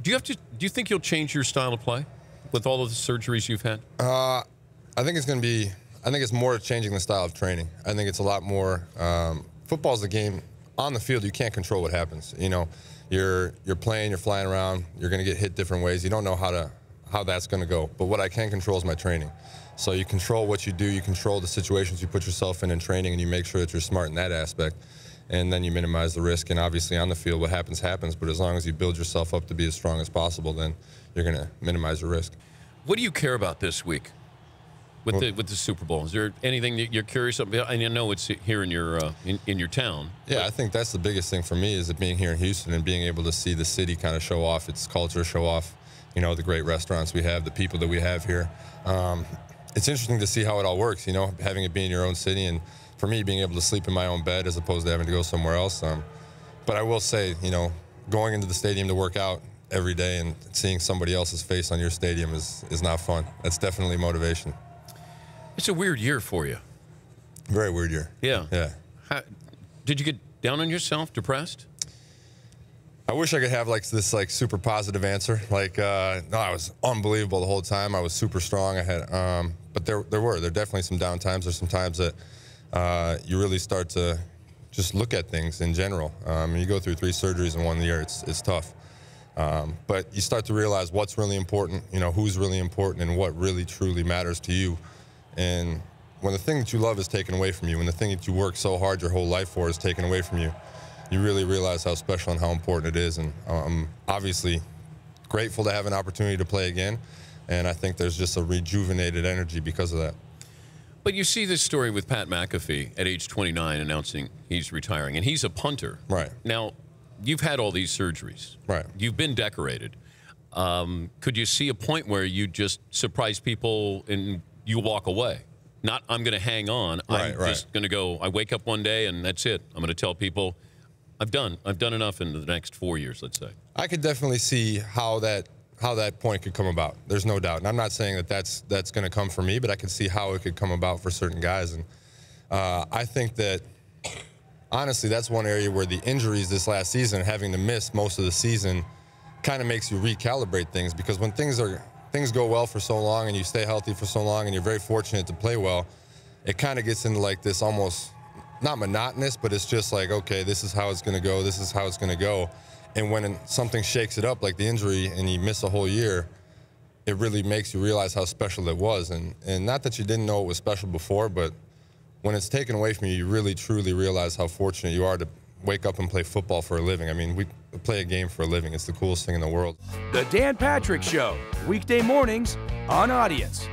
Do you think you'll change your style of play with all of the surgeries you've had? I think it's going to be. I think it's more changing the style of training. I think it's a lot more. Football's a game on the field. You can't control what happens. You know, you're playing, you're flying around. You're going to get hit different ways. You don't know how that's going to go. But what I can control is my training. So you control what you do. You control the situations you put yourself in training, and you make sure that you're smart in that aspect. And then you minimize the risk. And obviously on the field, what happens, happens. But as long as you build yourself up to be as strong as possible, then you're going to minimize the risk. What do you care about this week with the Super Bowl? Is there anything that you're curious about? And I know it's here in your in your town. Yeah, I think that's the biggest thing for me is it being here in Houston and being able to see the city kind of show off its culture, show off, you know, the great restaurants we have, the people that we have here. It's interesting to see how it all works, you know, having it be in your own city, and for me, being able to sleep in my own bed as opposed to having to go somewhere else. But I will say, you know, going into the stadium to work out every day and seeing somebody else's face on your stadium is not fun. That's definitely motivation. It's a weird year for you. Very weird year. Yeah. Yeah. Did you get down on yourself, depressed? I wish I could have this super positive answer. No, I was unbelievable the whole time. I was super strong. I had, but there were definitely some down times. There's some times that you really start to just look at things in general. You go through 3 surgeries in 1 year. It's tough. But you start to realize what's really important. You know, who's really important and what really truly matters to you. And when the thing that you love is taken away from you, when the thing that you work so hard your whole life for is taken away from you, you really realize how special and how important it is. And I'm obviously grateful to have an opportunity to play again. And I think there's just a rejuvenated energy because of that. But you see this story with Pat McAfee at age 29 announcing he's retiring, and he's a punter. Right. Now, you've had all these surgeries. Right. You've been decorated. Could you see a point where you just surprise people and you walk away? Not, I'm going to hang on. I'm just going to go, I wake up one day and that's it. I'm going to tell people, I've done enough in the next 4 years, let's say. I could definitely see how that point could come about. There's no doubt. And I'm not saying that that's going to come for me, but I can see how it could come about for certain guys. And I think that, honestly, that's one area where the injuries this last season, having to miss most of the season, kind of makes you recalibrate things. Because when things go well for so long and you stay healthy for so long and you're very fortunate to play well, it kind of gets into like this almost, not monotonous, but it's just like, okay, this is how it's going to go. This is how it's going to go. And when something shakes it up, like the injury, and you miss a whole year, it really makes you realize how special it was. And not that you didn't know it was special before, but when it's taken away from you, you really, truly realize how fortunate you are to wake up and play football for a living. I mean, we play a game for a living. It's the coolest thing in the world. The Dan Patrick Show, weekday mornings on Audience.